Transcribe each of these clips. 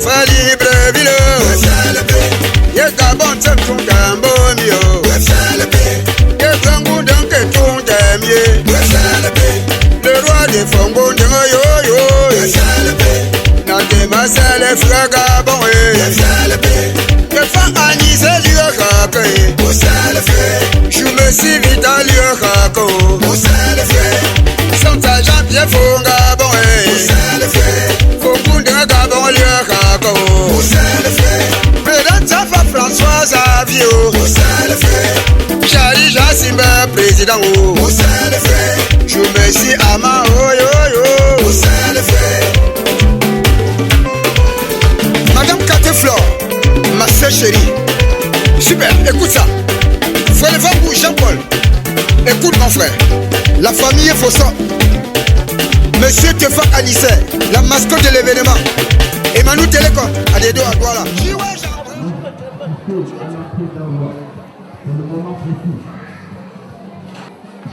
fa Libreville. Ye Gabon te ton Gambonio. Ye Brangou donc ton Damier. Le roi des Fongo de yo. Nante Marcel Frère Gabon. Ye fa Annie c'est lui Rake. Je me suis vite à lui Rako. Santa Jean-Pierre Fonga bon. Fongo de Gabon lui Rako. Président François Avio. Chari Jassimba président. Je me suis ama Madame Cateflore, ma sœur chérie. Super, écoute ça. Frère Vangou Jean-Paul. Écoute mon frère. La famille Fossa. Monsieur Tefa Anissé, la mascotte de l'événement. Emmanuel Télécom, à des deux à Douala.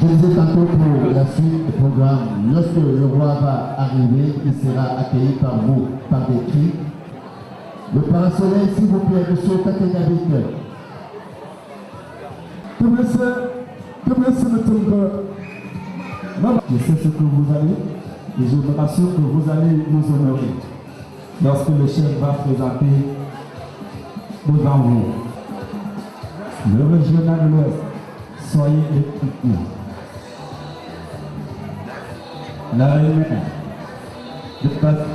Je disais tantôt pour la suite du programme, lorsque le roi va arriver, il sera accueilli par vous, par des cris. Le parasoleil, s'il vous plaît, monsieur Kakenabik. Je sais ce que vous allez, et je me rassure que vous allez nous honorer lorsque le chef va présenter devant vous. Le régional de l'Ouest, soyez écoutés. La réunion de peuple.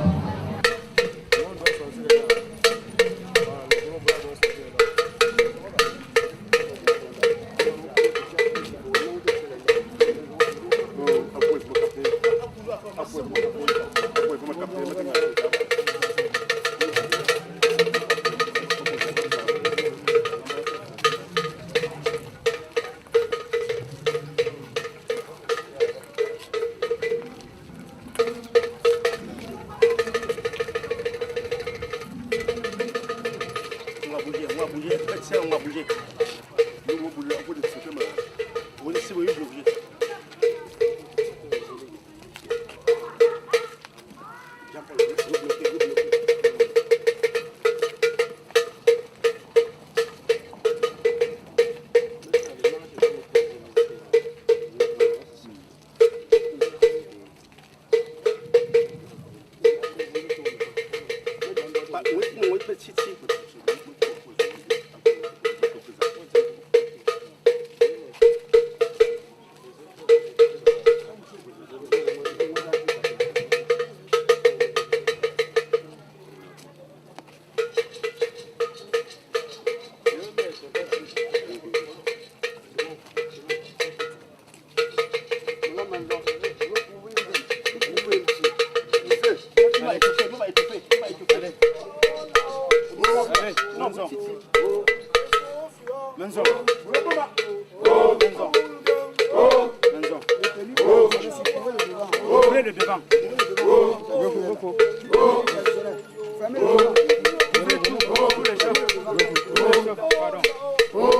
Oh,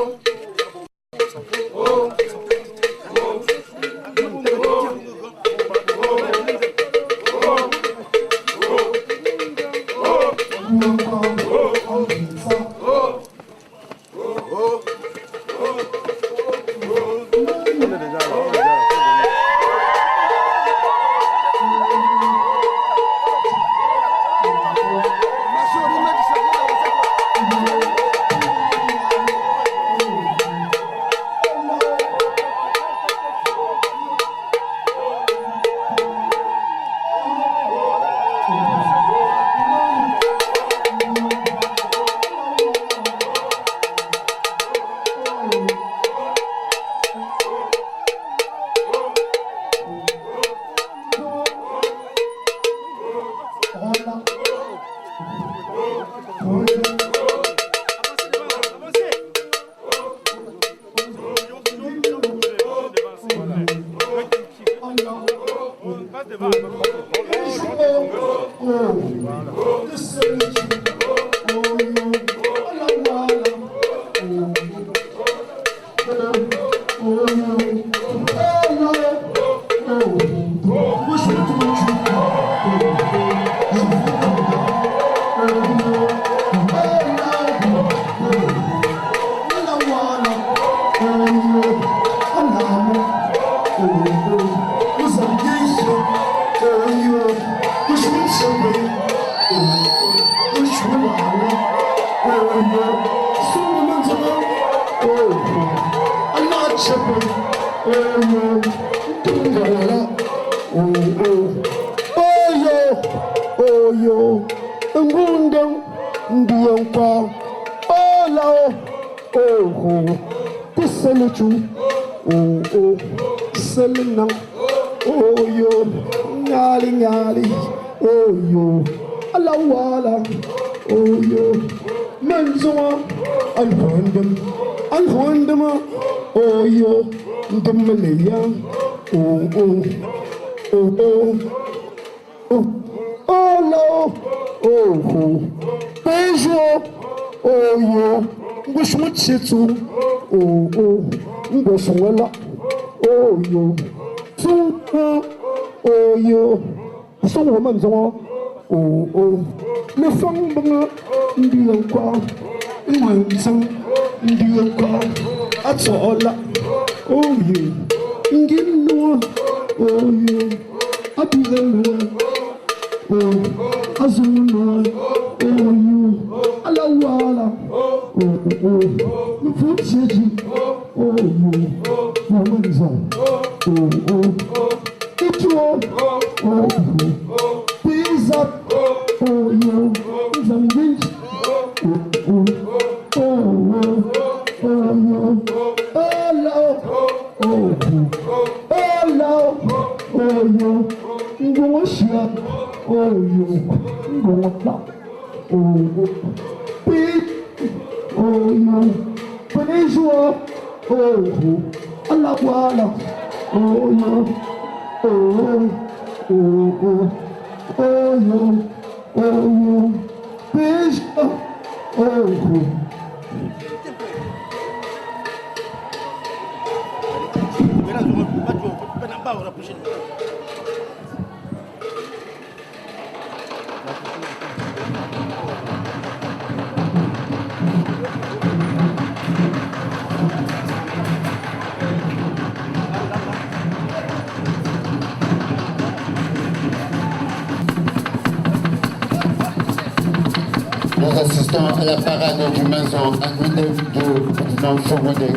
Nous assistons à la parade du maison à Goudé du président Fogodé.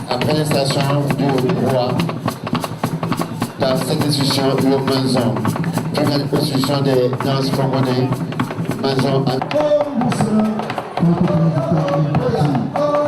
Après l'installation du roi dans cette institution, le maison, pour la construction des danses Fogodé, maison à Oh,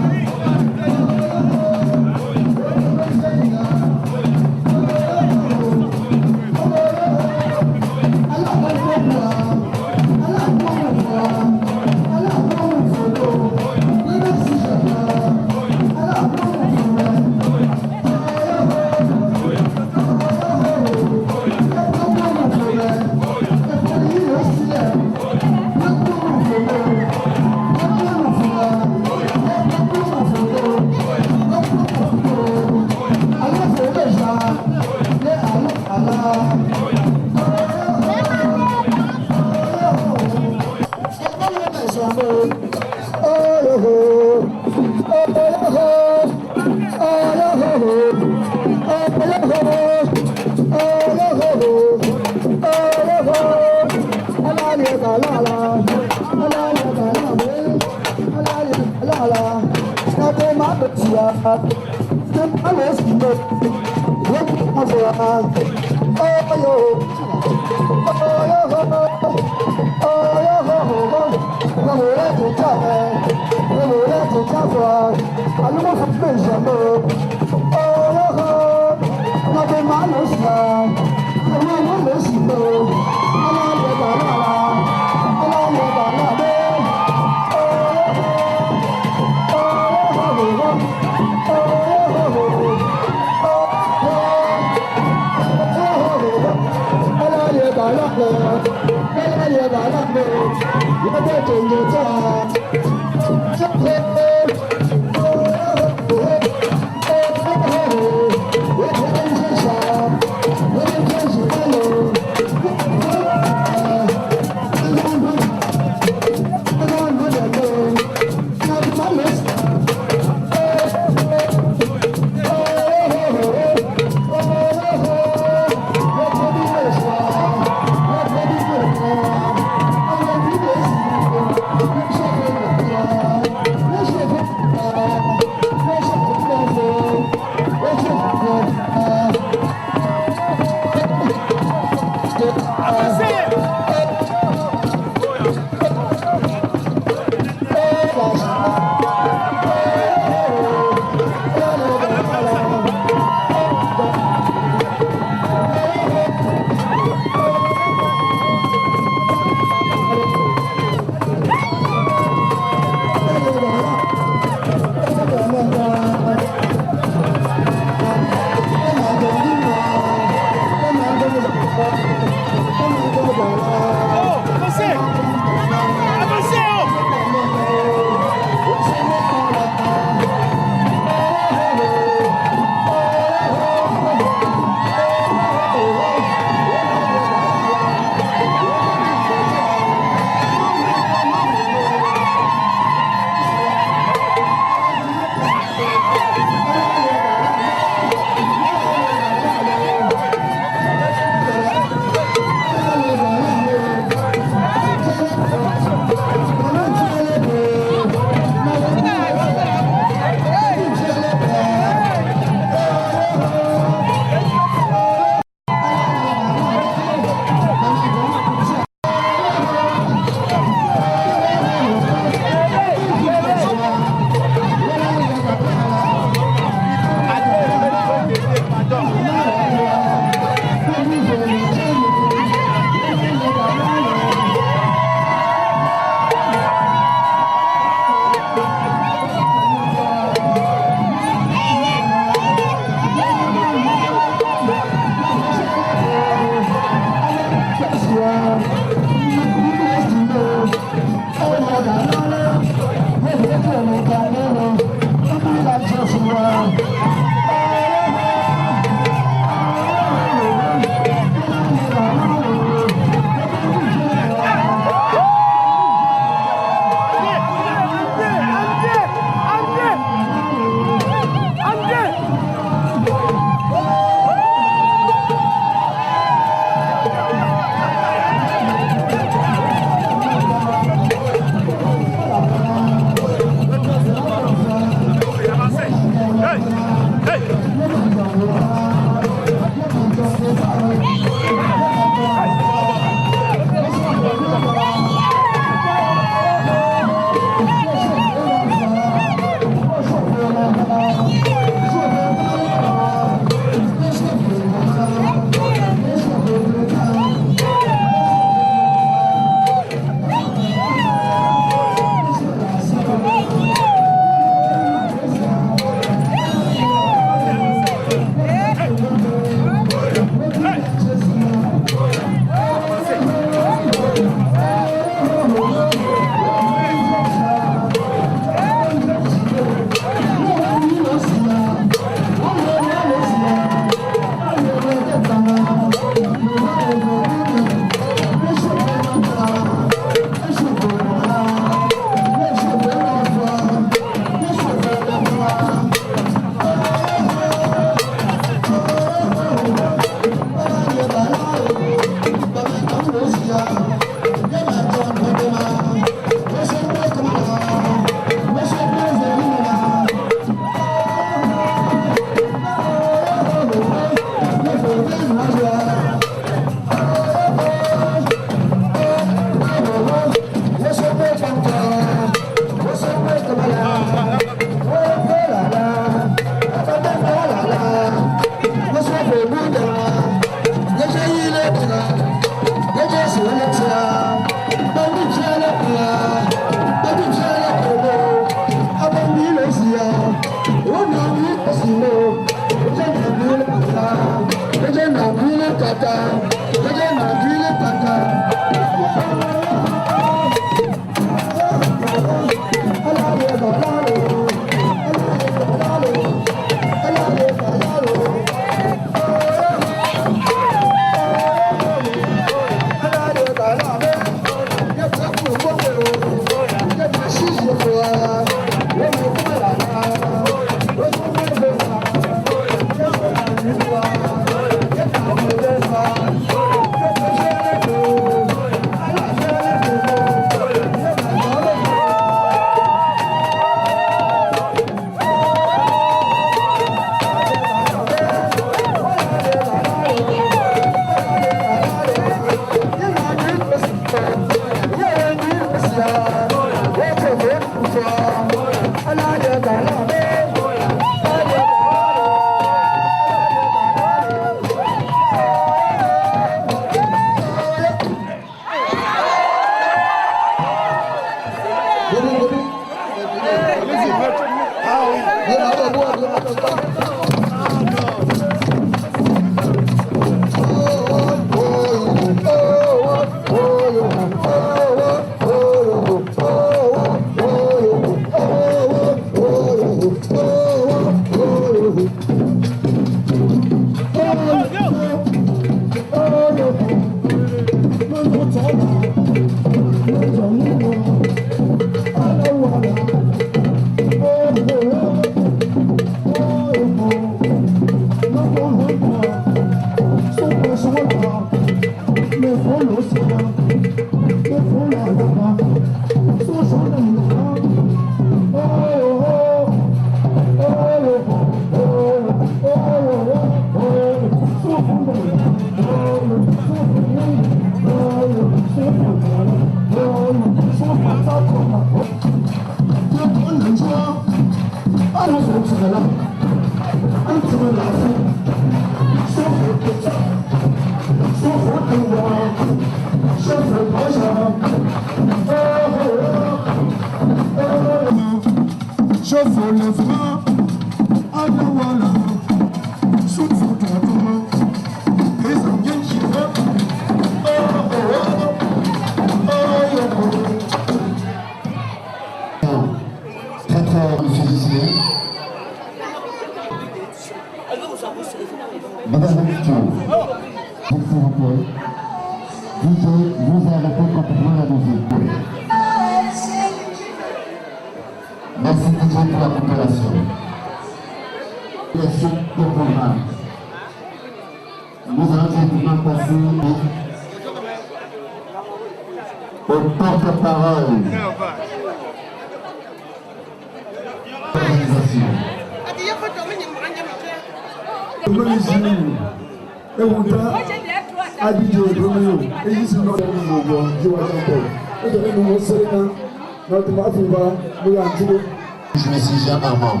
Je me suis Jean Armand.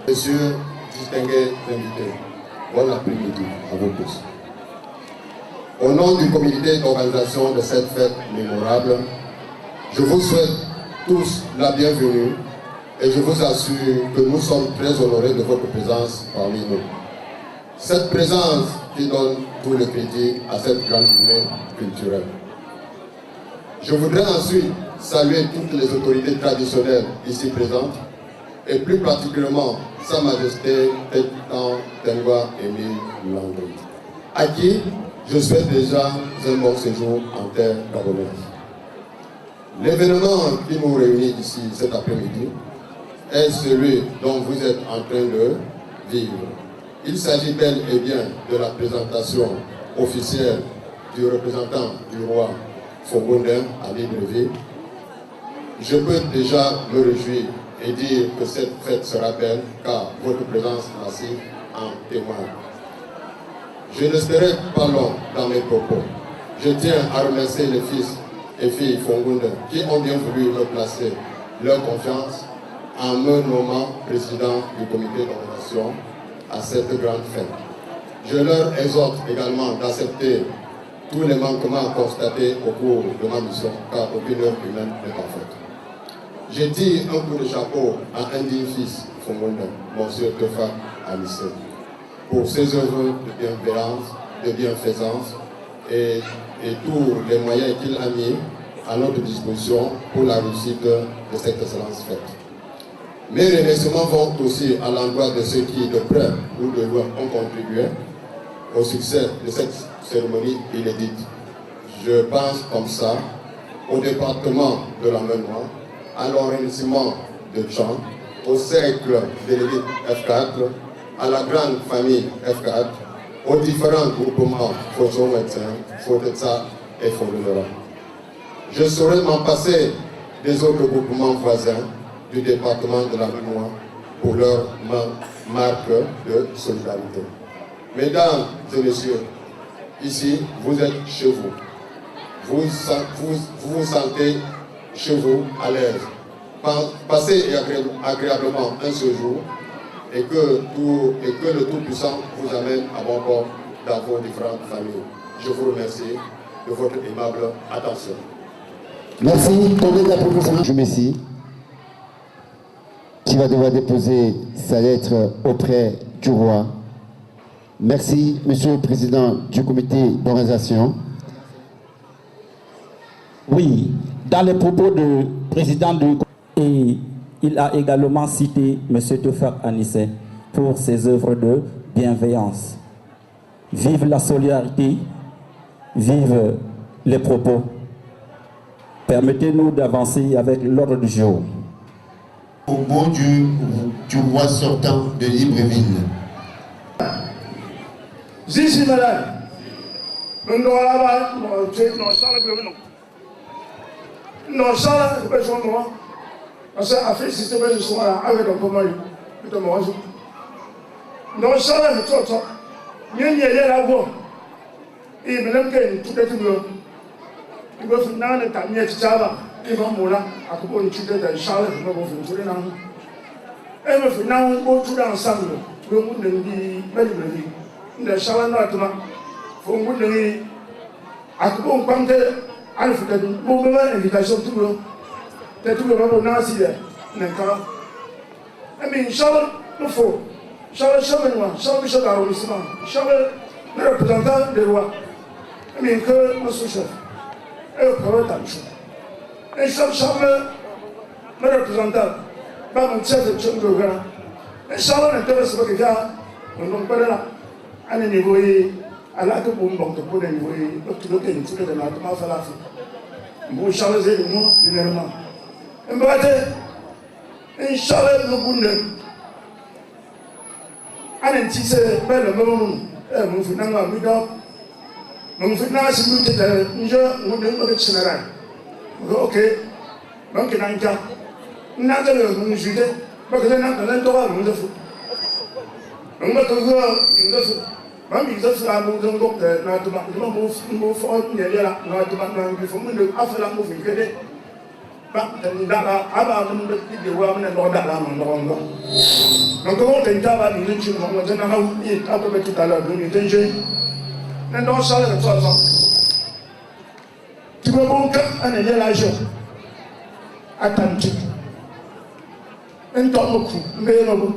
Messieurs, distingués invités, bon après-midi à vous tous. Au nom du comité d'organisation de cette fête mémorable, je vous souhaite tous la bienvenue et je vous assure que nous sommes très honorés de votre présence parmi nous. Cette présence qui donne tout le crédit à cette grande journée culturelle. Je voudrais ensuite saluer toutes les autorités traditionnelles ici présentes et plus particulièrement Sa Majesté Tétan Tengwa Émile Landry, à qui je souhaite déjà un bon séjour en terre gabonaise. L'événement qui nous réunit ici cet après-midi est celui dont vous êtes en train de vivre. Il s'agit bel et bien de la présentation officielle du représentant du roi Fongondin à Libreville. Je peux déjà me réjouir et dire que cette fête sera belle car votre présence massive en témoigne. Je ne serai pas long dans mes propos. Je tiens à remercier les fils et filles Fongondin qui ont bien voulu me placer leur confiance en me nommant président du comité d'organisation à cette grande fête. Je leur exhorte également d'accepter tous les manquements constatés au cours de ma mission, car aucune œuvre humaine n'est parfaite. Je tire un coup de chapeau à un digne fils Fongondin, Monsieur Tefa Anissé, pour ses œuvres de bienveillance, de bienfaisance et tous les moyens qu'il a mis à notre disposition pour la réussite de cette excellente fête. Mes remerciements vont aussi à l'endroit de ceux qui, de près ou de loin, ont contribué au succès de cette cérémonie inédite. Je pense comme ça au département de la Mémoire, à l'organisation de Tchang, au cercle de l'élite F4, à la grande famille F4, aux différents groupements Fosso Médecins, Fotetsa et Fondera. Je saurais m'en passer des autres groupements voisins du département de la Mémoire pour leur marque de solidarité. Mesdames et messieurs, ici, vous êtes chez vous. vous vous sentez chez vous à l'aise. Passez agréablement un séjour et que le Tout-Puissant vous amène à bon port dans vos différentes familles. Je vous remercie de votre aimable attention. Merci. Tournez d'applaudissements. Je Messi, qui va devoir déposer sa lettre auprès du roi. Merci, Monsieur le Président du comité d'organisation. Oui, dans les propos du président du et il a également cité M. Tofak Anissé pour ses œuvres de bienveillance. Vive la solidarité, vive les propos. Permettez-nous d'avancer avec l'ordre du jour. Au mot du roi sortant de Libreville. Zizi malade. Non, ça, c'est pas moi. Parce que après, si c'est pas ce soir, avec un peu mal, plutôt moi. Non, ça, c'est tout ça. Il y a la voix. Et maintenant, tout est tout le il va finir de t'amener ça va. Il va mourir. À propos de tuer dans Charles, il va vous faire tout le et me finir, on va tout ensemble. Le monde de belle vie. Le Charles, notamment, faut que vous ayez à propos de Alpha, vous avez une invitation tout le monde. Tout le monde a aussi d'accord. Mais Charles, il faut. Charles, Charles, Charles, arrondissement. Charles, le représentant des rois. Mais que le sous-chef. Et le problème est et Charles, le représentant, pas mon chef de Tchon de Grand. Et Charles n'intéresse pas que gars, on ne peut pas là. À un niveau, à la que vous m'en pour le niveau, tout le temps, tout le temps, tout le temps, vous Charles et moi, évidemment. Et bien, Charles, le bout un tissé, belle maman, mon finalement, mon finalement, c'est nous qui nous général. Ok, donc il y a un cas. Nous avons un juge, parce que nous avons un droit, nous avons. Nous avons un droit, nous avons. Même ils ont fait un mot de l'autre, nous avons un mot fort, nous avons un mot affaire la mauvaise idée. Donc, on a tu peux donc un élève attentif. Un temps beaucoup, mais non.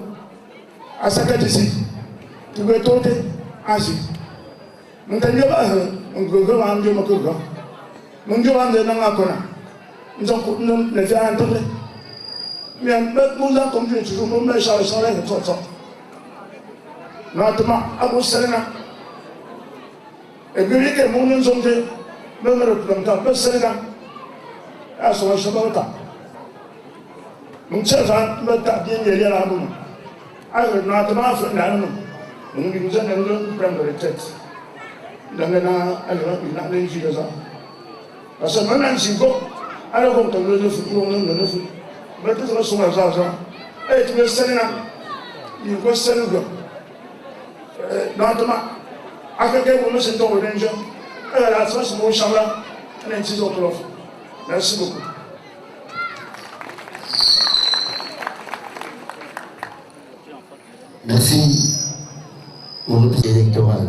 À sa tête ici, tu peux tenter ainsi. Nous t'aimons pas, on peut voir un dieu ma cour. Mon dieu va me donner un connard. Nous avons les fait entendre. Mais nous avons compris toujours, nous avons chargé sur les autres. Notamment, à Bruxelles. Et puis, les gens nous ont dit, même le représentant, le Sénégal, à son chemin de temps. Nous savons que nous avons bien lié à la boue. Alors, notamment, nous nous avons prendre les têtes. Dans les gens, parce que maintenant, si vous alors qu'on te le fait, mais tout le son argent. Et tu veux Sénégal, il faut Sénégal. Notamment, à quelqu'un qui me sent au danger, et à la fin, c'est mon chambre, un petit autre. Merci beaucoup. Merci au groupe électoral.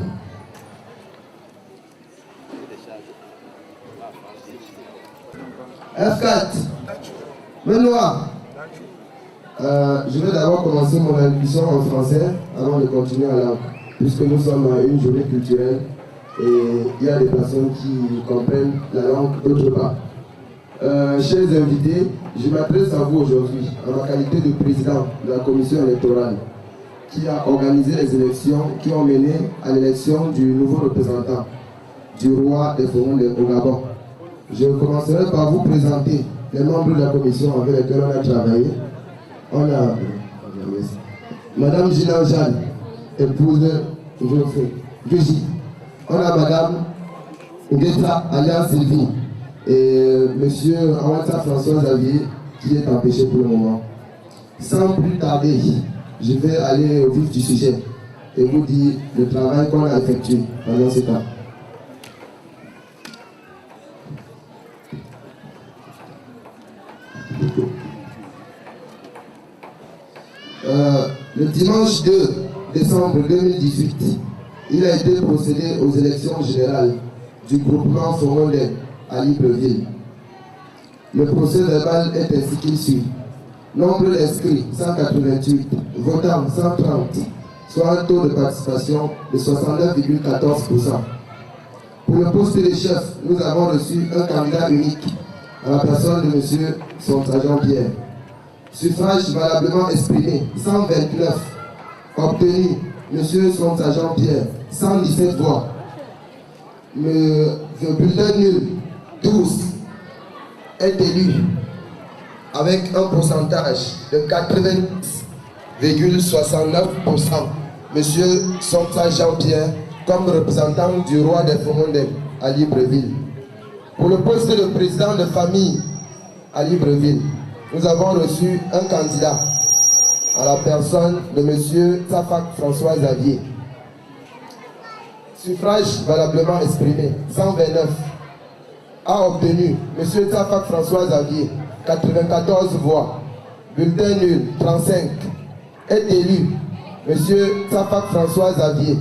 F4, Benoît. Je vais d'abord commencer mon allocution en français avant de continuer à langue, puisque nous sommes à une journée culturelle et il y a des personnes qui comprennent la langue d'autre part. Chers invités, je m'adresse à vous aujourd'hui en ma qualité de président de la commission électorale qui a organisé les élections qui ont mené à l'élection du nouveau représentant du roi des forums au Gabon. Je commencerai par vous présenter les membres de la commission avec lesquels on a travaillé. On a Madame Gina Jeanne, épouse de Georges. On a Madame Ngueta alias Sylvie et Monsieur Awata François Xavier qui est empêché pour le moment. Sans plus tarder, je vais aller au vif du sujet et vous dire le travail qu'on a effectué pendant ce temps. Le dimanche 2 décembre 2018, il a été procédé aux élections générales du groupement Fongondé à Libreville. Le procès verbal est ainsi qu'il suit. Nombre d'inscrits 188, votants 130, soit un taux de participation de 69,14%. Pour le poste de chef, nous avons reçu un candidat unique à la personne de M. Sonta Jean-Pierre. Suffrage valablement exprimé 129, obtenu M. Sonta Jean-Pierre 117 voix. Le bulletin nul 12 est élu avec un pourcentage de 80,69%. M. Sonta Jean-Pierre comme représentant du roi des Fongondé à Libreville. Pour le poste de président de famille à Libreville, nous avons reçu un candidat à la personne de M. Tsafak François Xavier. Suffrage valablement exprimé 129. A obtenu M. Tsafak François Xavier 94 voix. Bulletin nul 35. Est élu M. Tsafak François Xavier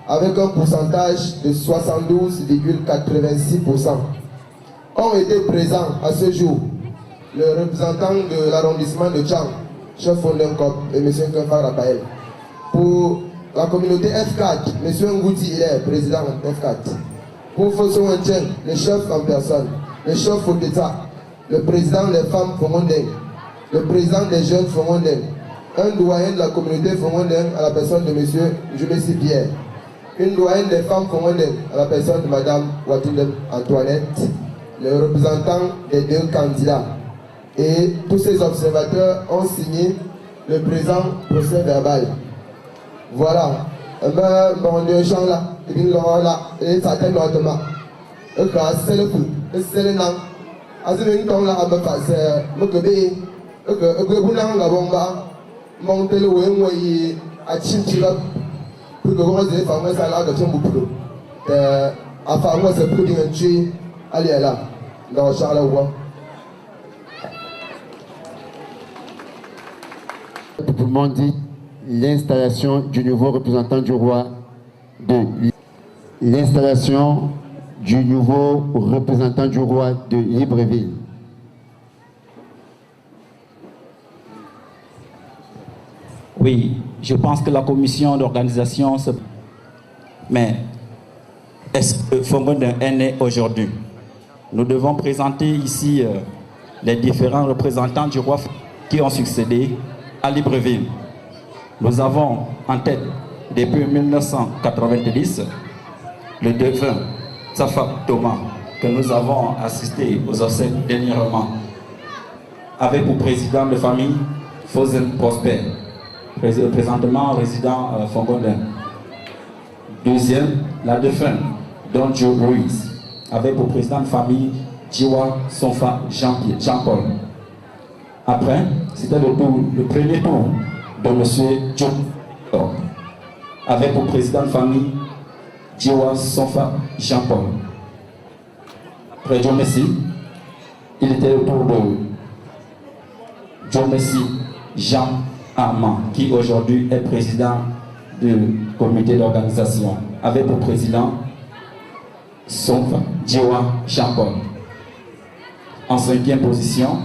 avec un pourcentage de 72,86%. Ont été présents à ce jour le représentant de l'arrondissement de Tchang, chef Fondenkop et M. Kenfa Raphaël. Pour la communauté F4, M. Ngouti Hilaire, président F4. Pour Fosso Wenchen, le chef en personne, le chef Foteta, le président des femmes Fongondé, le président des jeunes Fongondé, un doyen de la communauté Fongondé à la personne de M. Jumessi Pierre, une doyenne des femmes Fongondé à la personne de Mme Watindem Antoinette, le représentant des deux candidats. Et tous ces observateurs ont signé le présent procès verbal. Voilà. Mon Dieu, Jean là, il là, et ça t'est notamment. Et quand c'est le coup, et c'est le nom. As une temps là, à me passer, me guérir, et que vous n'en l'avez pas, montez le way à Chimchila, pour que vous ayez fait ça là, de Timbuktu. Enfin, moi, c'est plus d'un tuer, allez là, dans Charleroi. Tout le monde dit l'installation du nouveau représentant du roi de l'installation du nouveau représentant du roi de Libreville. Oui, je pense que la commission d'organisation mais est-ce que Fongondé est né aujourd'hui? Nous devons présenter ici les différents représentants du roi qui ont succédé à Libreville. Nous avons en tête, depuis 1990, le défunt Tsafak Thomas, que nous avons assisté aux obsèques dernièrement, avec pour président de famille Fosen Prosper, présentement résident Fongondé. Deuxième, la défunte Don Joe Ruiz, avec pour président de famille Jiwa Sonfa Jean-Paul. Après, c'était le premier tour de M. Joe, avec pour président de famille Jiwa Sonfa Jean-Paul. Après Joe Messi, il était le tour de Joe Messi Jean Armand, qui aujourd'hui est président du comité d'organisation, avec pour président Sonfa Jiwa Jean-Paul. En cinquième position,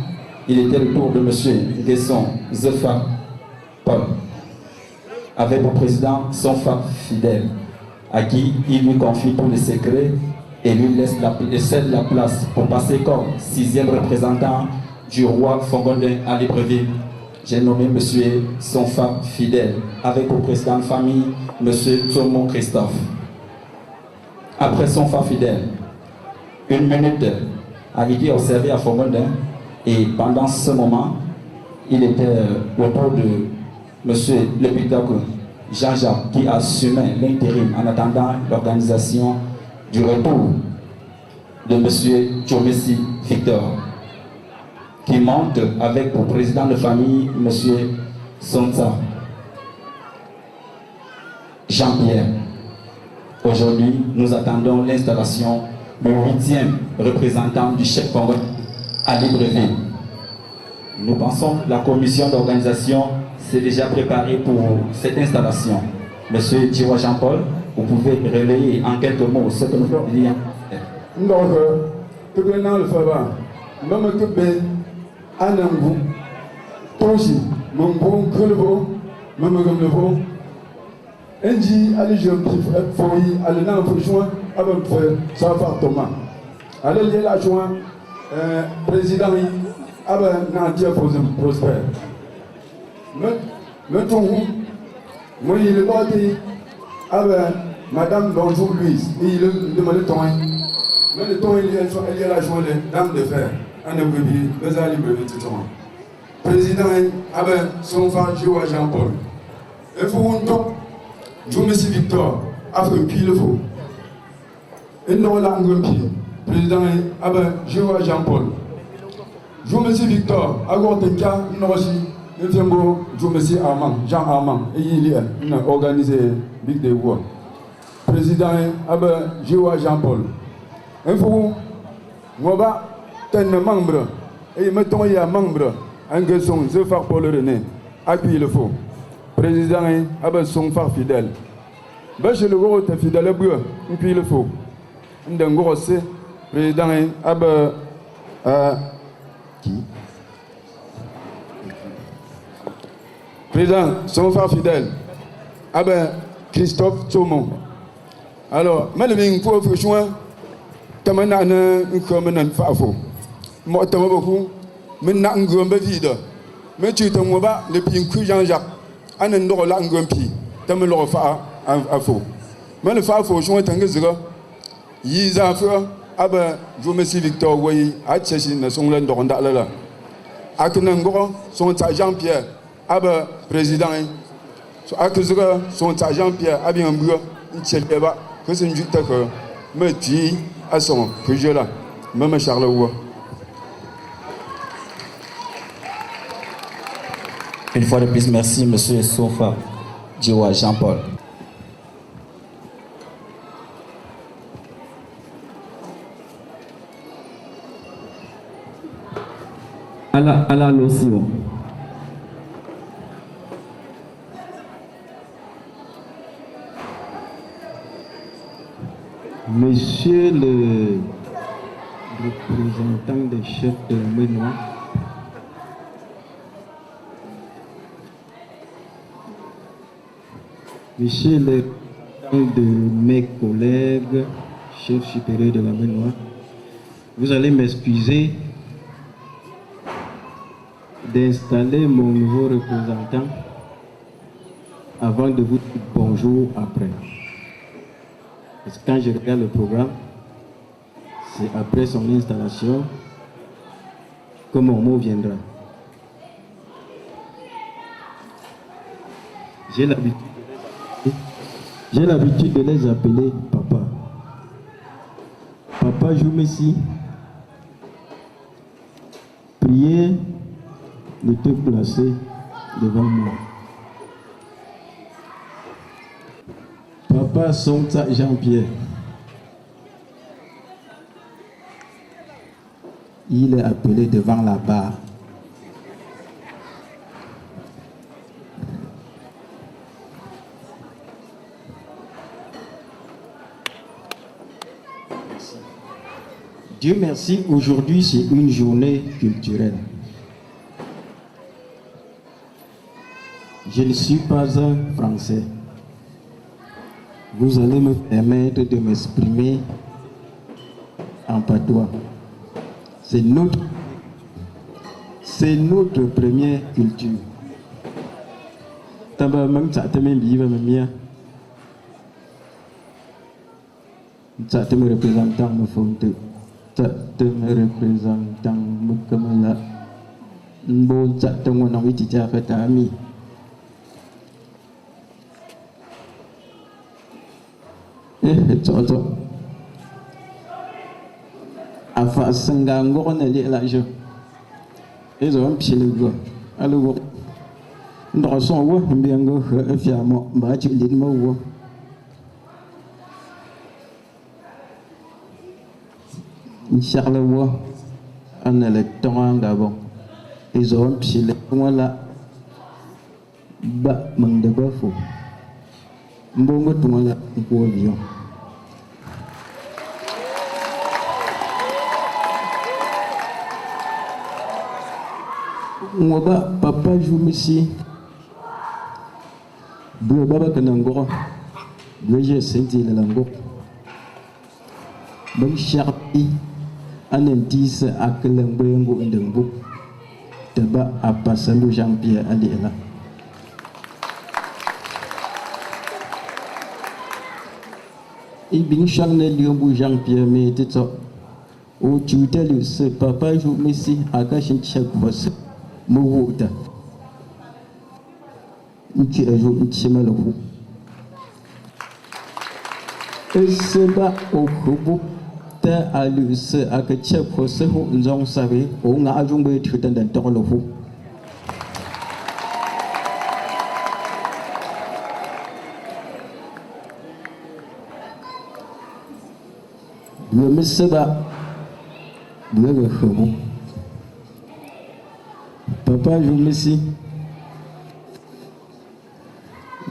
il était le tour de M. Gesson Zefa Paul, avec pour président Sonfa Fidèle, à qui il lui confie tous les secrets et lui cède la place pour passer comme sixième représentant du roi Fongondé à Libreville. J'ai nommé M. Sonfa Fidèle, avec pour président de famille M. Tomo Christophe. Après Sonfa Fidèle, une minute a été observée à Fongondé. Et pendant ce moment, il était autour de M. Lepitakou Jean-Jacques qui assumait l'intérim en attendant l'organisation du retour de M. Tchomessi Victor, qui monte avec pour président de famille M. Sonta Jean-Pierre. Aujourd'hui, nous attendons l'installation du 8e représentant du chef congolais à Libreville. Nous pensons que la commission d'organisation s'est déjà préparée pour cette installation. Monsieur Djiwa Jean-Paul, vous pouvez relayer en quelques mots ce que nous voulons dire. Donc, tout le monde le fait pas. Même tout le monde, Anambu, Tonsi, Mambo, Kulbo, Mamagamo, Enji, allez, je me fouille, allez, dans le joint, avant de faire, ça va faire Thomas. Allez, il y a la joint, président, avant d'en prospère. Mettons, moi, il est parti, avec Madame Bonjour Louise, et il demande ton. Mais le temps, il y a la joie de dame de fer. Un homme de Bezali président, son frère Jean-Paul. Il faut un temps, je me suis Victor, après pile le faux. Et non, là, président, Jean-Paul. Je me suis Victor, à Gortenka, non, je me suis Armand, Jean Armand, et il a organisé Big Day War. Président, Jean-Paul. Il faut que nous membre et mettons y a membre en question de faire pour le René. Appuie le faux. Président, son phare fidèle. Je le gros est fidèle à Bua, et puis le faux. Un gros c'est président, qui président, son phare fidèle. Christophe Saumon. Alors, madame, pour faire choix. Tamana un common fafo. Moi, beaucoup, mais n'a un grand bavide. Mais tu te mouvas le pin Jean-Jacques. Un endroit là, un grand pi. Tamelo fa à faux. Mais le fafo, je suis un gazera. Yis a fait, je me suis Victor Way, à Chessine, son land d'Ondala. Akenangoro, son Jean-Pierre, président. Akuzera, son Jean-Pierre, avait un bureau, une cheleva, que c'est une juta que me dit. À son que je là, même Charles. Une fois de plus, merci, monsieur Sofa Djiwa Jean-Paul. À la lotion. Monsieur le représentant des chefs de Menois, Monsieur le représentant de mes collègues, chefs supérieurs de la Menois, vous allez m'excuser d'installer mon nouveau représentant avant de vous dire bonjour après. Parce que quand je regarde le programme, c'est après son installation que mon mot viendra. J'ai l'habitude de les appeler papa. Papa Joumessi, priez de te placer devant moi. Papa Sonta Jean-Pierre, il est appelé devant la barre. Dieu merci, aujourd'hui c'est une journée culturelle. Je ne suis pas un Français. Vous allez me permettre de m'exprimer en patois. C'est notre première culture. Tamba même ça te met bien même ça te me représentant me fonte ça te me représentant me comme là bon ça te mon envie de dire fait ami. Toto afa sanga ngoro na li la je ezo mpile go alo ndo so wo mbiango efiamo ba ci lin mo wo inshallah wo an le temps d'abord Ils ont pile voilà ba mande bafo mbongo tumala ko avion ngoba papa jumisi bu baba kanangoro je senti la lango bam sharpi anentis aklembengo ndembu teba apasando Jean-Pierre Aliela ibin charne liombu Jean-Pierre metito o tutelu se papa jou messi akashin chakwas muhuta nti ajo ntimalaku eseba o kubu ta alus akachakwas ho nzong sabe o nga ajungbe tutan dan tokolofu le meseba le khabo papa je messi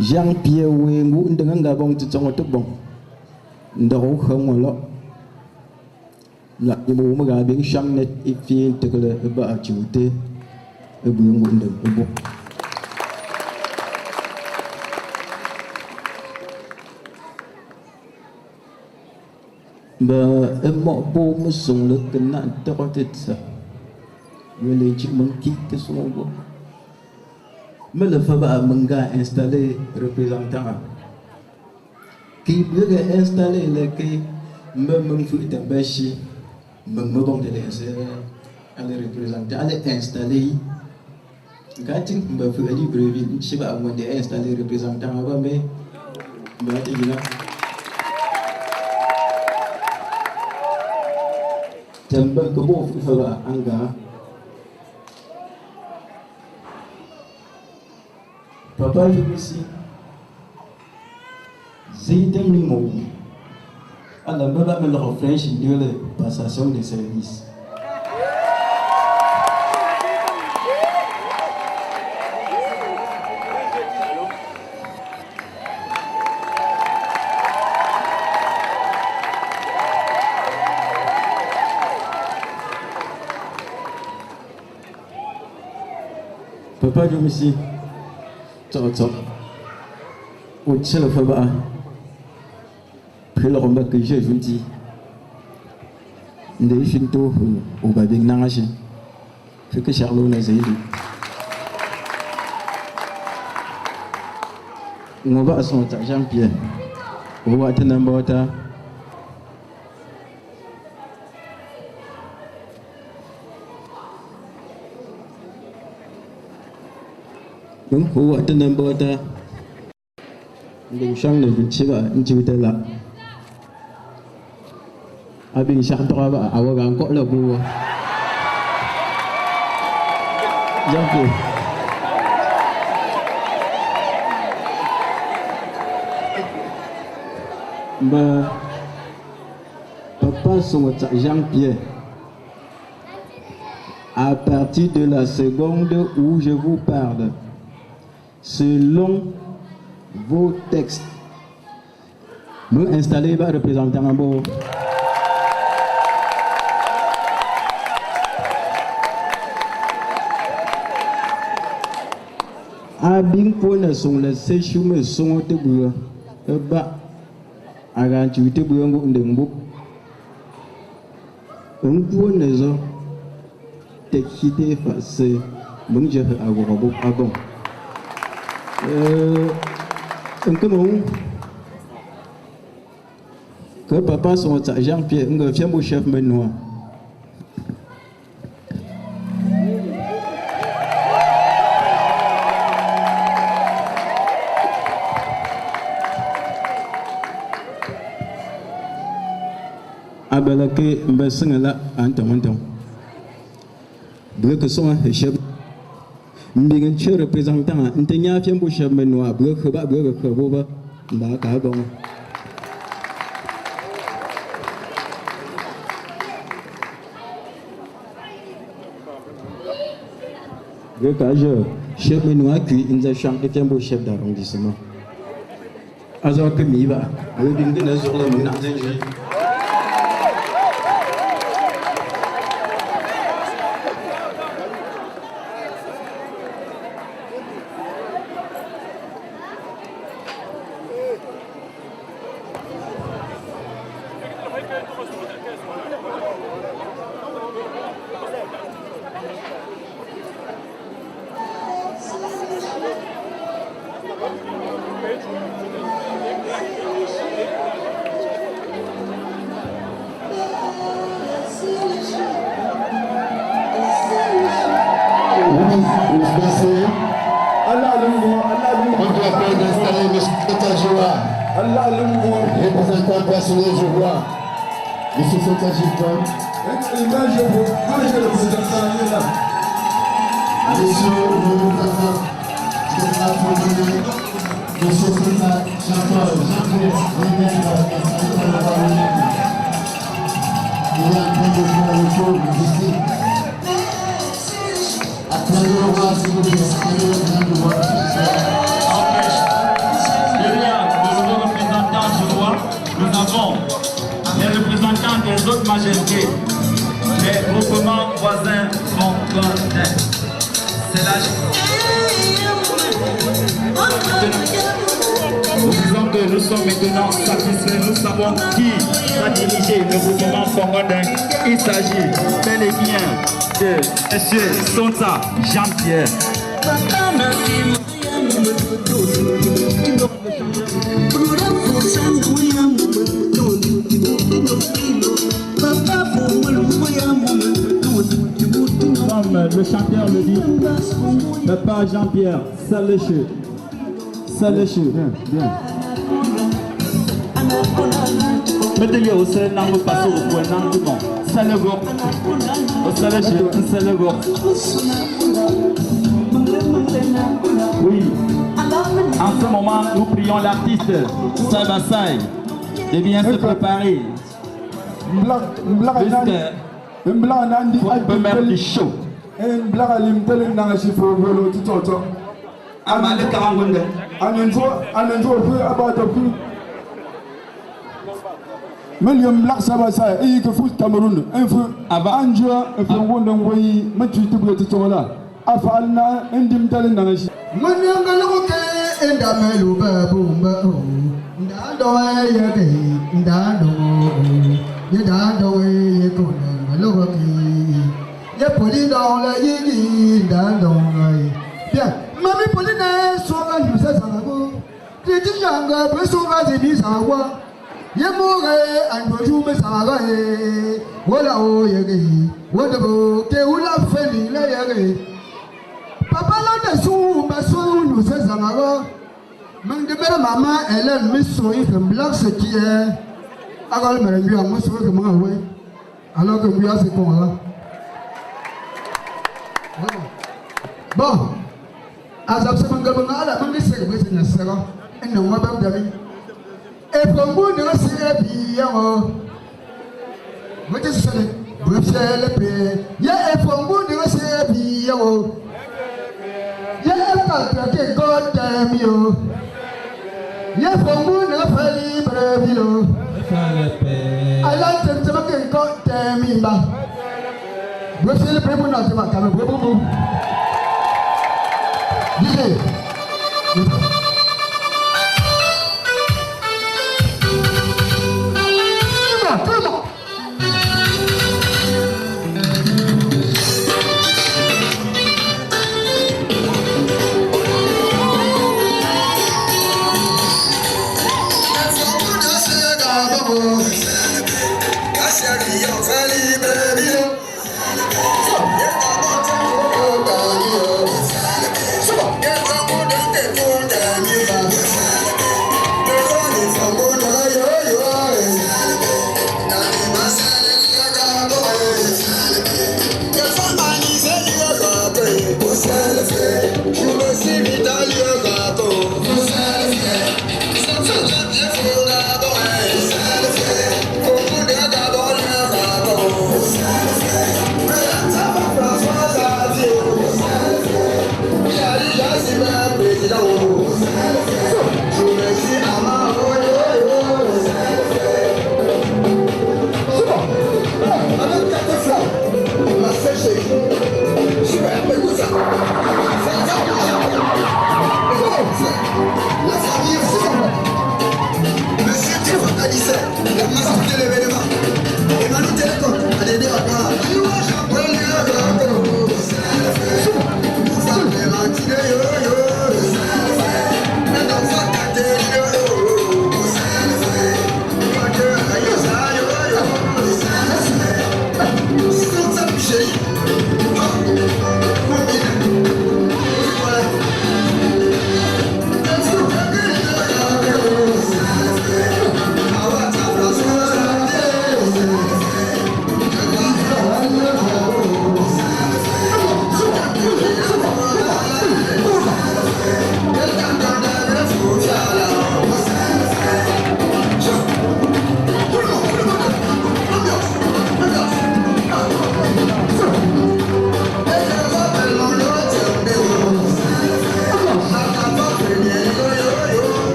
Jean-Pierre Wengu ndanga bong tsongo to bon ndo khongolo la imu maga bing shangnet ifin tekele ba achute ebu ngunde ebu ba emo bo musung le kena tokotet sa wele chi monkey ke songo me le fa ba manga installer représentant qui veut installer le qui me fu tambashi me bon de les aller représenter aller installer gatin ba fu ali brevi chi ba mo de installer représentant ba me ba te gina tamba ko bo fu ba anga papa je ici zidem ni mo ala baba me le refresh de la passation de service papa je ici Top. Au tchèle faba. Puis le combat que j'ai dit. Ndé finto au babing nangashi. Fait que Charlot n'a zéli. On va à son Jean-Pierre. On va attendre un bota. Đúng của vợ trên number ta bình sang này chỉ là chịu tay là à bình sang to ba à vợ có là bùa giao kì mà papa son Jean-Pierre à partir de la seconde où je vous parle selon vos textes, nous installez les représentants en bord. Abing pone sont les séchumés sont au tébou, bas, à la tuité bouillon de mbou. Un point les hommes, t'es quitté face, mon j'ai à vous à bon. Que papa son Jean-Pierre, un fier beau chef menois. Abalake mbasingala antamantam. Breke son chef. Mbingen che représentant ntenya fiembo chemenoa breke ba ba ka bon chef Benoît qui est un chef d'arrondissement. Alors que Miva, le dingue sur le monde. Représentant personnel, je vois. Monsieur Sota Gilton. Monsieur le représentant Monsieur Sota Jean-Paul, Jean-Pierre, il est en train de faire le tour logistique. Attendez le roi, s'il vous plaît. Nous avons les représentants des autres majorités, les groupements voisins francophones. C'est là. Nous disons que nous sommes maintenant satisfaits. Nous savons qui va diriger le groupement francophone. Il s'agit bel et bien de M. Sota Jean-Pierre. Comme le chanteur le dit, Papa Jean-Pierre, Salé-Che. Bien. Mettez-le au sol, n'en pas au point, n'en bon. Salé-Go. Au Salé-Che, Salé-Go. Oui. En ce moment, nous prions l'artiste Sabasai de bien se préparer. Puisque mettre du show. Amale Karangunde. Million Black Sabasai, et que fout Cameroun, un feu avant Anjou, un peu de Mathieu Toula. Afalna indim talent nanashi Manangaloke endamelu babumba ndando yake ndando yekona ngaloke ye poli dans la yigi ndando bien mami poli na soga yusa sango tiji janga besoga zibi sawa ye moga anjoju me saga wala o yake wala bo ke ula feli la yake Papa là dessous, ma soeur nous fait zanaro. Même de belle maman, elle a mis son île comme black ce qui est. Alors elle m'a dit à moi sur que moi ouais. Alors que moi c'est con là. Bon, à ça c'est mon gars là, mon gars c'est que c'est nécessaire. Et non moi pas d'amis. Et pour moi de c'est bien. Moi je suis allé. Bref c'est le paix. Ya et pour moi de c'est bien. Yeah, God damn you. Yeah, for moon of a libre. I like them to make God damn me. We're still a people not to make a boo. Come on. Get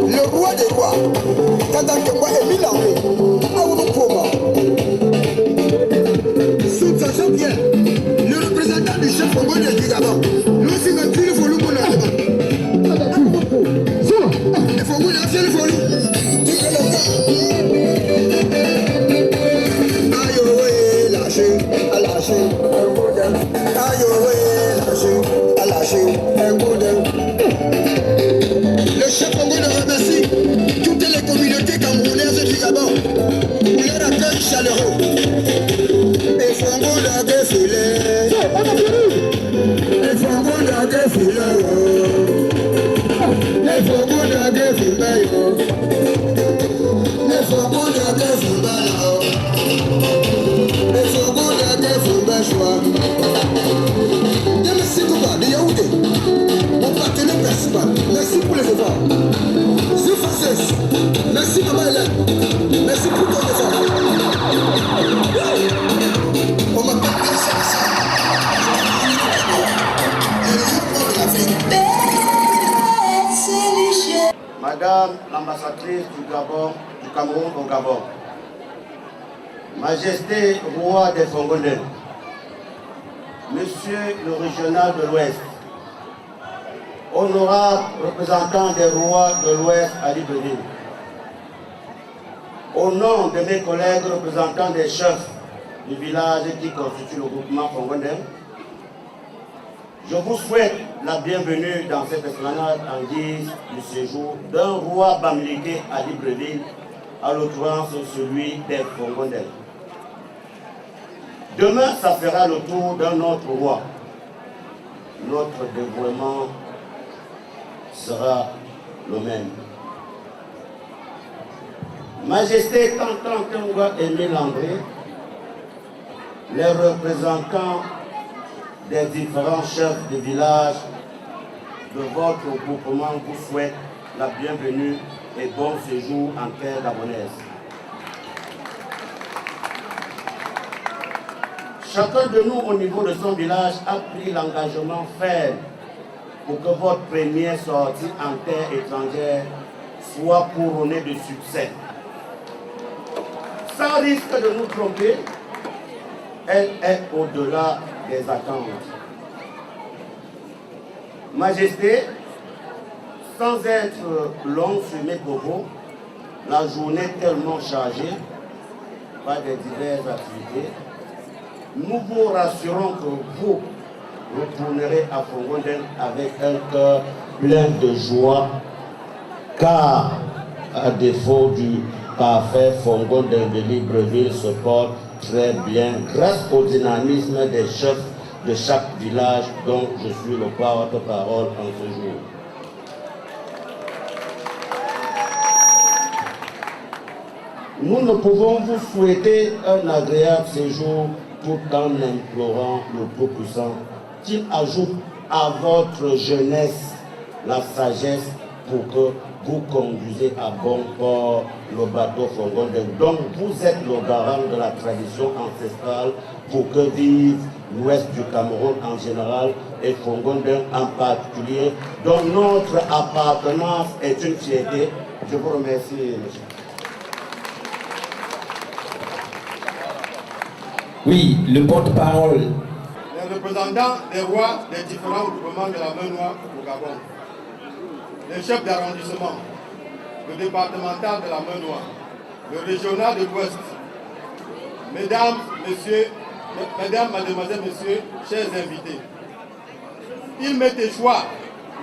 Le roi des rois, Tata Kemba est mis l'armée. Sachant bien, le représentant du chef congolais du Gabon, nous aussi nous tirons le folou pour notre Gabon. Le folou, c'est le folou. Aïe, lâché, à lâcher, un coup d'un. Aïe, lâché, à lâcher, un coup d'un. Le chef congolais remercie toutes les communautés camerounaises du Gabon pour leur accueil chaleureux. Et Fongo la défilé, et Fongo la défilé, et Fongo la défilé, et Fongo la défilé, et Fongo la défilé, merci Touba de Yaoundé, mon partenaire principal, merci pour les efforts. Zufasses, merci Maman Hélène, merci pour ton effort. Madame l'ambassadrice du Gabon, du Cameroun au Gabon, Majesté roi des Fongolais, Monsieur le régional de l'Ouest, honorable représentant des rois de l'Ouest à Libreville, au nom de mes collègues représentants des chefs du village qui constitue le groupement Fongolais, je vous souhaite la bienvenue dans cette esplanade en guise du séjour d'un roi bamileke à Libreville, à l'occurrence celui des Fongolais. Demain, ça fera le tour d'un autre roi. Notre dévouement sera le même. Majesté Tantan Kengwa Émile André, les représentants des différents chefs de village de votre groupement vous souhaitent la bienvenue et bon séjour en terre gabonaise. Chacun de nous au niveau de son village a pris l'engagement ferme pour que votre première sortie en terre étrangère soit couronnée de succès. Sans risque de nous tromper, elle est au-delà des attentes. Majesté, sans être long sur mes propos, la journée tellement chargée par des diverses activités, nous vous rassurons que vous retournerez à Fongolais avec un cœur plein de joie, car à défaut du parfait Fongolais de Libreville se porte très bien grâce au dynamisme des chefs de chaque village dont je suis le porte-parole en ce jour. Nous ne pouvons vous souhaiter un agréable séjour tout en implorant le Tout-Puissant qu'il ajoute à votre jeunesse la sagesse pour que vous conduisez à bon port le bateau Fongolais. Donc vous êtes le garant de la tradition ancestrale pour que vive l'ouest du Cameroun en général et Fongolais en particulier, dont notre appartenance est une fierté. Je vous remercie, monsieur. Oui, le porte-parole. Les représentants des rois des différents groupements de la main noire au Gabon, les chefs d'arrondissement, le départemental de la main noire, le régional de l'Ouest, mesdames, mademoiselles, messieurs, chers invités, il m'est choix,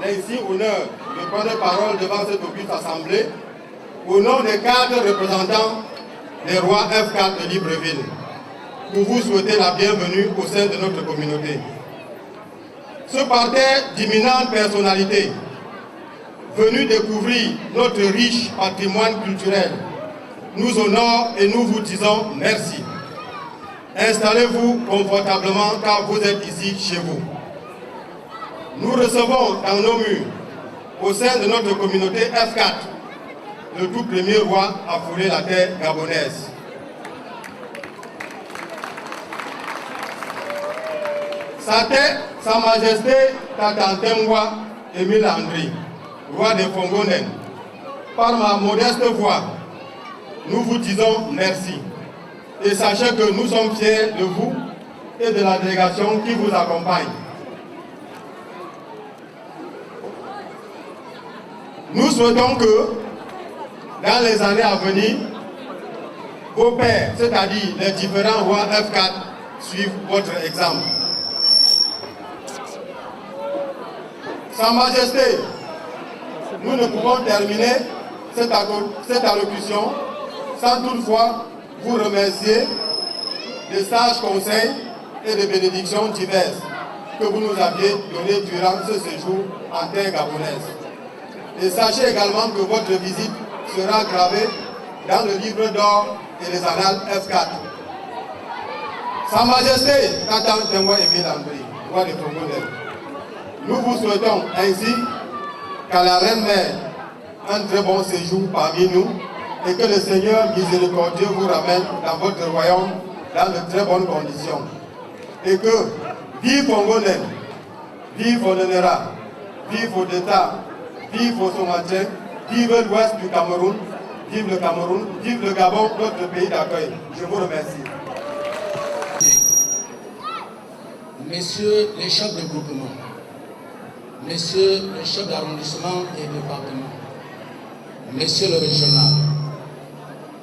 l'insigne honneur de prendre parole devant cette auguste assemblée au nom des 4 représentants des rois F4 de Libreville, pour vous souhaiter la bienvenue au sein de notre communauté. Ce parterre d'imminentes personnalités venus découvrir notre riche patrimoine culturel nous honore et nous vous disons merci. Installez-vous confortablement car vous êtes ici chez vous. Nous recevons dans nos murs, au sein de notre communauté F4, le tout premier roi à fouler la terre gabonaise. Sa Majesté Tatantemwa Émile André, roi de Fongonen, par ma modeste voix, nous vous disons merci. Et sachez que nous sommes fiers de vous et de la délégation qui vous accompagne. Nous souhaitons que, dans les années à venir, vos pères, c'est-à-dire les différents rois F4, suivent votre exemple. Sa Majesté, nous ne pouvons terminer cette allocution sans toutefois vous remercier des sages conseils et des bénédictions diverses que vous nous aviez données durant ce séjour en terre gabonaise. Et sachez également que votre visite sera gravée dans le livre d'or et les annales F4. Sa Majesté Tatantemwa Émile André, roi de Fongonen, nous vous souhaitons ainsi qu'à la Reine-Mère un très bon séjour parmi nous et que le Seigneur miséricordieux vous ramène dans votre royaume dans de très bonnes conditions. Et que, vive Fongonen, vive Ononera, vive Odeta, vive Osomatien, vive l'ouest du Cameroun, vive le Gabon, notre pays d'accueil. Je vous remercie. Messieurs les chefs de groupement, messieurs les chefs d'arrondissement et département, messieurs le régional,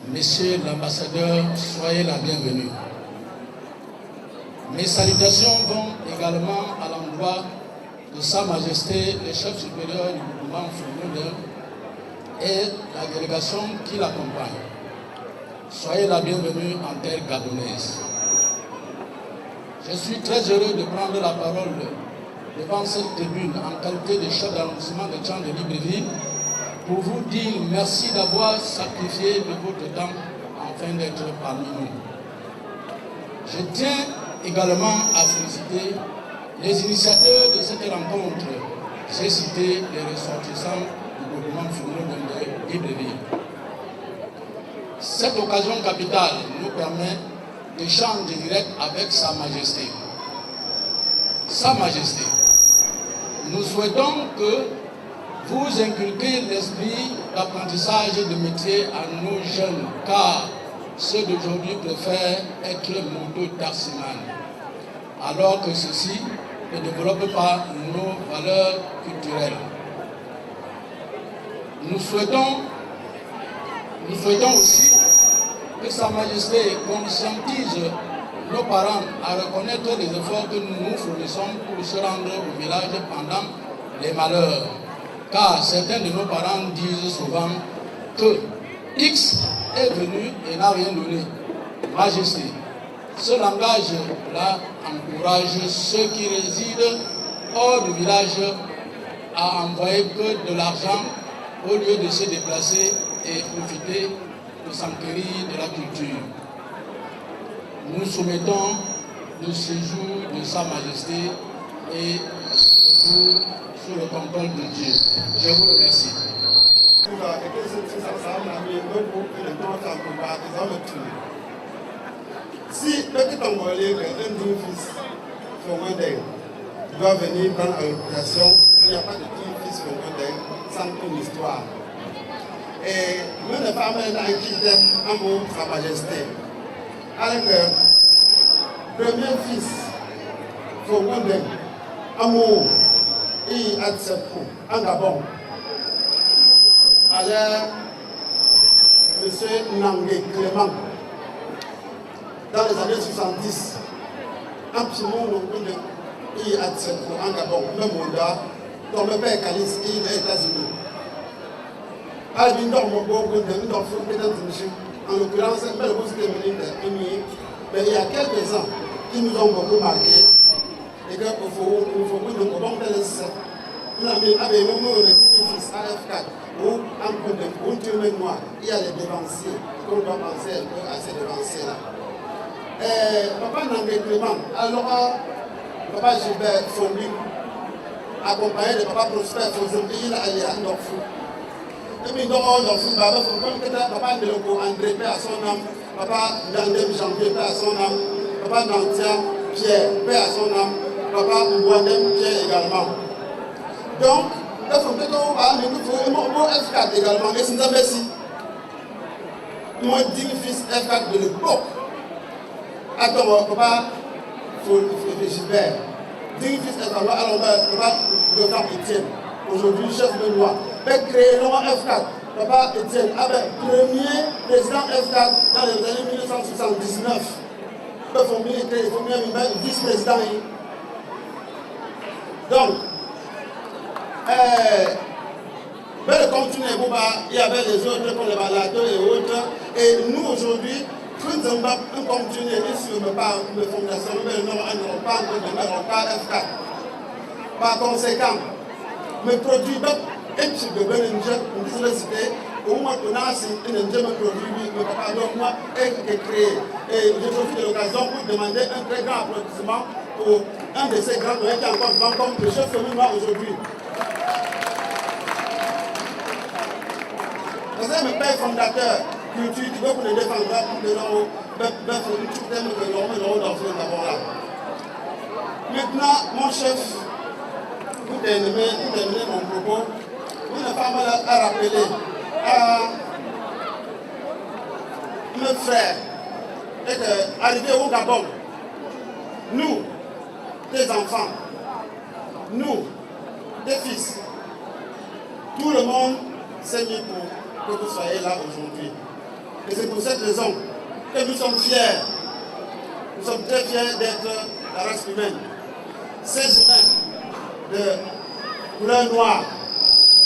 messieurs l'ambassadeur, soyez la bienvenue. Mes salutations vont également à l'endroit de Sa Majesté, le chef supérieur du groupement Fongonen et la délégation qui l'accompagne. Soyez la bienvenue en terre gabonaise. Je suis très heureux de prendre la parole devant cette tribune en qualité de chef d'arrondissement de Tchang de Libreville pour vous dire merci d'avoir sacrifié de votre temps afin d'être parmi nous. Je tiens également à féliciter les initiateurs de cette rencontre. J'ai cité les ressortissants du gouvernement Fongonen de Libreville. Cette occasion capitale nous permet d'échanger direct avec Sa Majesté. Sa Majesté, nous souhaitons que vous inculquez l'esprit d'apprentissage de métier à nos jeunes, car ceux d'aujourd'hui préfèrent être moto-taximan, alors que ceux-ci ne développent pas nos valeurs culturelles. Nous souhaitons aussi que Sa Majesté conscientise nos parents à reconnaître les efforts que nous fournissons pour se rendre au village pendant les malheurs. Car certains de nos parents disent souvent que X est venu et n'a rien donné. Majesté, ce langage-là encourage ceux qui résident hors du village à envoyer que de l'argent au lieu de se déplacer et profiter de s'enquérir de la culture. Nous soumettons le séjour de Sa Majesté et sous le contrôle de Dieu. Je vous remercie. Si petit Congolais, un digne fils, Fongonen, doit venir prendre en occupation, il n'y a pas de digne fils Fongonen sans une histoire. Et nous ne femmes inquiéter un mot Sa Majesté. Avec le premier fils, Fongonen, Amour, et Atsepou, en Gabon. Alors, M. Nangé Clément, dans les années 70, un petit monde et Atsepou, en Gabon, le mandat, dont le père Kalis et les États-Unis. Alors, il en l'occurrence, mais il y a quelques ans qui nous ont beaucoup marqué et qu'il faut que nous comprenions nous avons un fils AF4 où en coup de mémoire, il y a les dévanciers, qu'on doit penser un peu à ces dévanciers-là. Papa Nangé Clément, alors Papa Gilbert Fombi, accompagné de Papa Prosper Fozembi, il a allé à Ndorfou. Et puis Ndorfou, Papa Ndeloko André, paix à son âme, Papa Dandem Janvier, paix à son âme, Papa Nantia Pierre, paix à son âme, Papa Ouadem Pierre également. Donc, il faut que nous F4 également, et c'est un merci. Moi, digne fils F4 de l'époque. Attends, papa, Gilbert. Digne fils F4, alors papa, Docteur Etienne. Aujourd'hui, chef de loi. Mais créé le F4. Papa Etienne, premier président F4 dans les années 1979. Il faut mieux vice-président. Donc, continuer, il y avait les autres comme les baladeurs et autres. Et nous aujourd'hui, nous allons continuer sur le fondation, mais nous n'allons pas F4. Par conséquent, mes produits, et puis de une cité, au moins qu'on a un produit, le papa donc moi est créé. Et je profite de l'occasion pour demander un très grand applaudissement pour un de ces grands doyens qui est encore vivant comme le chef féminin aujourd'hui. C'est mon père fondateur, culture, qui veut qu'on les défendra pour que l'on tout thème que l'on dans ce d'abord là. Maintenant, mon chef, pour terminer mon propos, il n'a pas mal à rappeler à mes frères arrivés au Gabon. Nous, des enfants, nous, des fils, tout le monde s'est mis pour que vous soyez là aujourd'hui. Et c'est pour cette raison que nous sommes fiers. Nous sommes très fiers d'être la race humaine. Ces humains de couleur noire,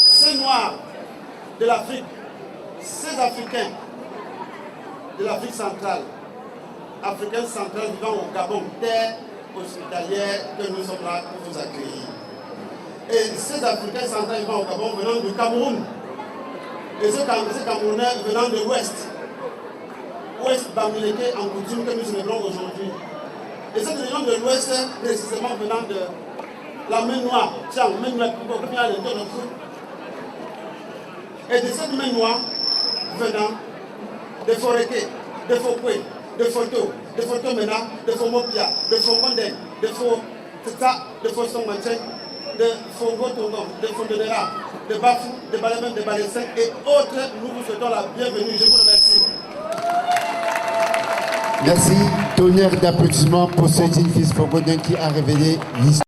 ces noirs de l'Afrique, ces Africains de l'Afrique centrale, Africains centrales vivant au Gabon, terre hospitalière que nous sommes là pour vous accueillir. Et ces Africains centrales vivant au Gabon venant du Cameroun, et ces Camerounais venant de l'Ouest, Ouest Bamileke en coutume que nous célébrons aujourd'hui. Et cette région de l'Ouest, précisément venant de la main noire, et de cette main noire venant de Foreké, de Fokwe, de Foto Mena, de Fomopia, de Fomonde, de Fotata, de Fosongmanchen, de Fongo Tongo, de Fondonera, de Bafou, de Balamen, de Balessin et autres, nous vous souhaitons la bienvenue. Je vous remercie. Merci. Tonnerre d'applaudissements pour ce digne fils Fongodin qui a révélé l'histoire.